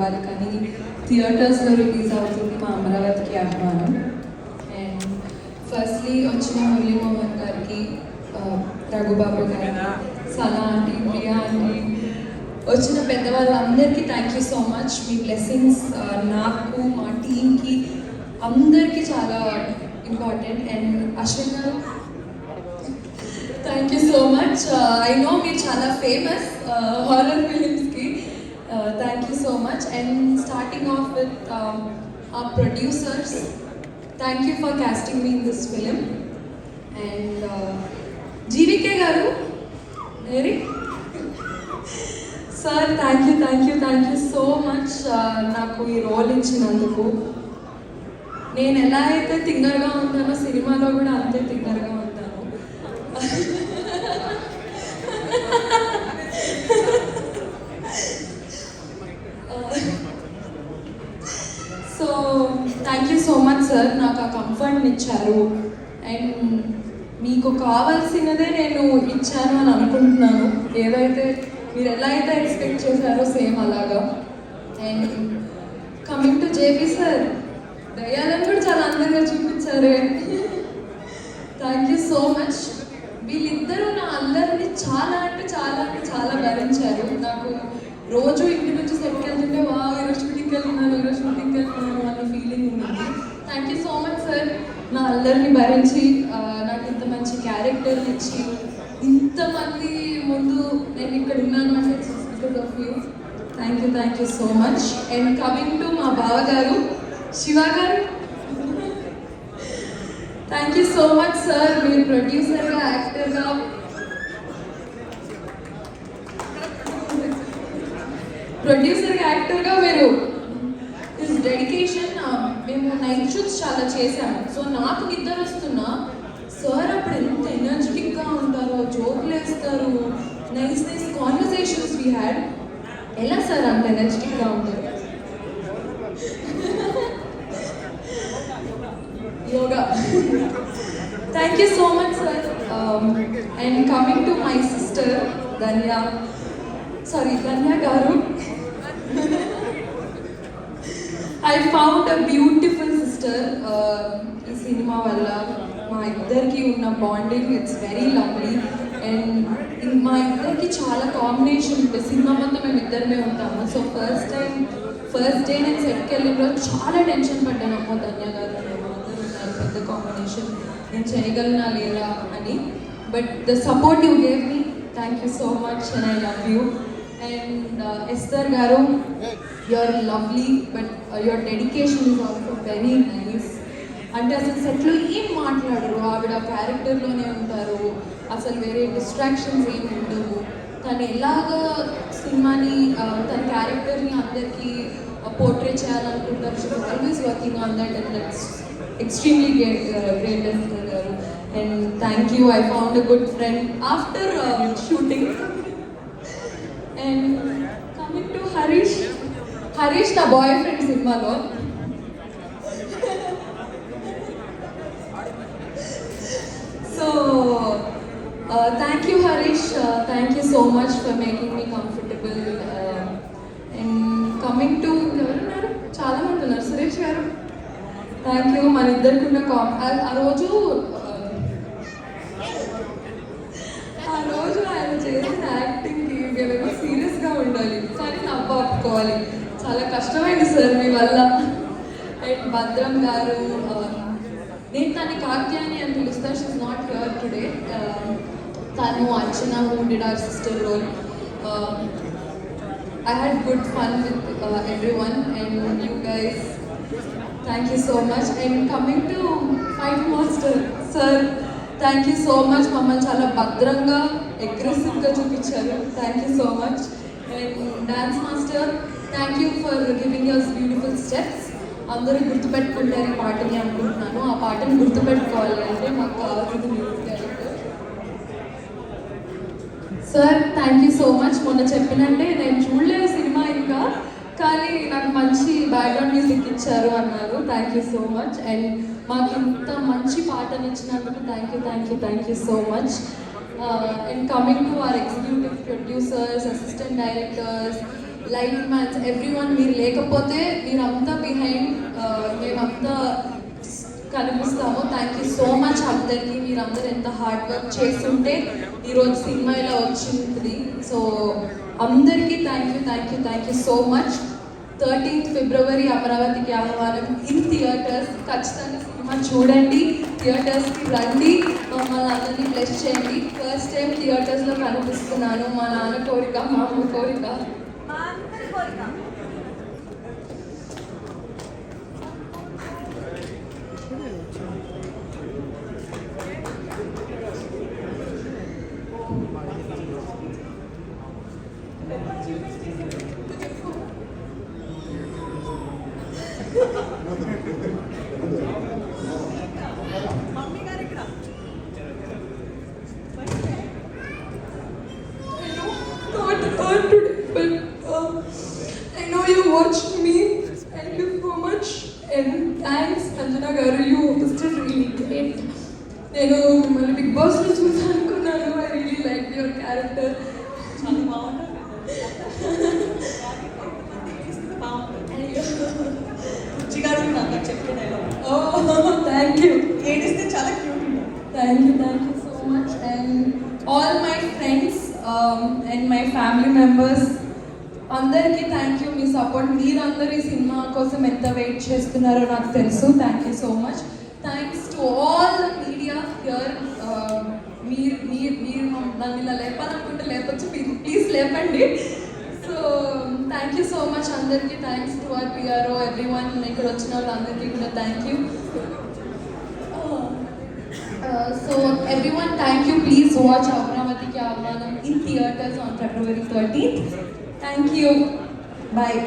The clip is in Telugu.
చూడాలి, కానీ థియేటర్స్లో రిలీజ్ అవుతుంది మా అమరావతికి అభిమానం. అండ్ ఫస్ట్లీ వచ్చిన మురళీమోహన్ గారికి, రఘుబాబు గారికి, సనా ఆంటీ, ప్రియా ఆంటీ, వచ్చిన పెద్దవాళ్ళందరికీ థ్యాంక్ యూ సో మచ్. మీ బ్లెస్సింగ్స్ నాకు, మా టీమ్కి అందరికీ చాలా important. And Ashwin garu, thank you so much. I know మీరు చాలా ఫేమస్ హారర్ ఫిలిమ్స్కి. Thank you so much. And starting off with our producers, thank you for casting me in this film. And GVK garu, very sir, thank you so much నాకు ఈ రోల్ ఇచ్చినందుకు. నేను ఎలా అయితే థింగర్గా ఉంటానో సినిమాలో కూడా అంతే థింగర్గా ఉంటాను. So thank you so much sir, నాకు ఆ కంఫర్ట్ని ఇచ్చారు. అండ్ మీకు కావాల్సినదే నేను ఇచ్చాను అని అనుకుంటున్నాను. ఏదైతే మీరు ఎలా అయితే ఎక్స్పెక్ట్ చేశారో సేమ్ అలాగా. And coming to JP sir, దయ్యాలను కూడా చాలా అందంగా చూపించారే. Thank you so much. వీళ్ళిద్దరూ నా అల్లరిని చాలా అంటే చాలా భరించారు. నాకు రోజు ఇంటి నుంచి సెట్కి వెళ్తుంటే ఈరోజు షూటింగ్కి వెళ్తున్నాను అన్న ఫీలింగ్ ఉంది. Thank you so much sir, నా అల్లరిని భరించి నాకు ఇంత మంచి క్యారెక్టర్ని ఇచ్చి ఇంతమంది ముందు నేను ఇక్కడ ఉన్నాను అంటే because of you. Thank you so much. And coming to మా బావగారు శివ గారు, thank you so much sir. మీరు ప్రొడ్యూసర్గా, యాక్టర్గా, మీరు దిస్ డెడికేషన్. మేము నైట్ షూట్స్ చాలా చేశాము. సో నాకు నిద్ర వస్తున్నా సార్ అప్పుడు ఎంత ఎనర్జెటిక్గా ఉంటారో, జోకులు వేస్తారు, నైస్ కాన్వర్సేషన్స్ వీ హ్యాడ్. ఎలా సార్ అంత ఎనర్జెటిక్గా ఉంటారు? Yoga. Thank you so much sir. And coming to my sister Dhanya garu, I found a beautiful sister. ఈ సినిమా వల్ల మా ఇద్దరికి ఉన్న bonding it's very lovely. And మా ఇద్దరికి చాలా కాంబినేషన్ ఉంటుంది. సినిమా మొత్తం మేము ఇద్దరమే ఉంటాము. సో ఫస్ట్ డే నేను సెట్కి వెళ్ళిన చాలా టెన్షన్ పడ్డాను, అమ్మో ధన్య గారు ఉన్నారు, పెద్ద కాంబినేషన్, నేను చేయగలనా లేదా అని. But the support you gave me, thank you so much and I love you. And Esther garu, you're lovely but your dedication is also very nice. అంటే అసలు సెట్లో ఏం మాట్లాడరు, ఆవిడ క్యారెక్టర్లోనే ఉంటారు, అసలు వేరే డిస్ట్రాక్షన్స్ ఏమి ఉండవు. తను ఎలాగా సినిమాని, తన క్యారెక్టర్ని అందరికీ పోర్ట్రే చేయాలనుకుంటారు. She is always working on that and that's extremely great Esther garu. And thank you, I found a good friend after shooting. And coming to Harish na boyfriend cinema lo. So thank you Harish, thank you so much for making me comfortable. And coming to చాలా మంది ఉన్నారు, సురేష్ గారు, థ్యాంక్ యూ. మన ఇద్దరికి ఉన్న ఆ రోజు ఆయన చేసిన యాక్టింగ్కి మేము సీరియస్గా ఉండాలి, కానీ నవ్వు ఆపుకోవాలి. చాలా కష్టమైంది సార్ మీ వల్ల. అండ్ భద్రం గారు, నేను తనని కాత్యాయని అని పిలుస్తాను, she is not here today. తను Archana who did our sister role. I had good fun with everyone and you guys. Thank you so much. And coming to Fight Master sir, thank you so much. Mamma chala bhadrangga aggressive ga chupicharu. Thank you so much. And Dance Master, thank you for giving us beautiful steps. Andaru gurtu pettukuntaru ee paatani anukuntunnanu. Aa paatani gurtu pettukovali ante maaku kavalsindi music director. Sir thank you so much. మొన్న చెప్పినంటే నేను చూడలేదు సినిమా ఇంకా, కానీ నాకు మంచి బ్యాక్గ్రౌండ్ మ్యూజిక్ ఇచ్చారు అన్నారు. Thank you so much. And మాకు ఇంత మంచి పాటని ఇచ్చినందుకు thank you so much. And coming to our executive producers, assistant directors, light man's every one, మీరు లేకపోతే మీరంతా బిహైండ్ మేమంతా కనిపిస్తాము. థ్యాంక్ యూ సో మచ్ అందరికీ. మీరందరూ ఎంత హార్డ్ వర్క్ చేస్తుంటే ఈరోజు సినిమా ఇలా వచ్చింది. సో అందరికీ thank you so much. 13th February అమరావతికి ఆహ్వానం ఇన్ థియేటర్స్. ఖచ్చితంగా సినిమా చూడండి, థియేటర్స్కి రండి, మమ్మల్ని అందరినీ బ్లెస్ చేయండి. ఫస్ట్ టైం థియేటర్స్లో కనిపిస్తున్నాను. మా నాన్న కోరిక, మా అమ్మ కోరిక. I know you watched me. Thank you so much. And thanks, Anjana garu. You hosted really great. నేను మిమ్మల్ని బిగ్ బాస్లో చూసి అనుకున్నాను. I really liked your character. చాలా బాగుంటుంది. Thank you. ఏడిస్తే చాలా క్యూట్ ఉంటుంది. Thank you so much. And all my friends and my family members అందరికీ థ్యాంక్ యూ. మీ సపోర్ట్, మీరందరూ ఈ సినిమా కోసం ఎంత వెయిట్ చేస్తున్నారో నాకు తెలుసు. Thank you so much. Thanks to all the media here. మీరు నన్ను ఇలా లేపాలనుకుంటే లేపచ్చు, ప్లీజ్ లేపండి. So thank you so much అందరికీ. Thanks to our PRO, everyone. ఇక్కడ వచ్చిన వాళ్ళందరికీ కూడా thank you. So everyone, thank you. Please watch Amravati Ki Aahvanam in theaters on February 13th. Thank you. Bye.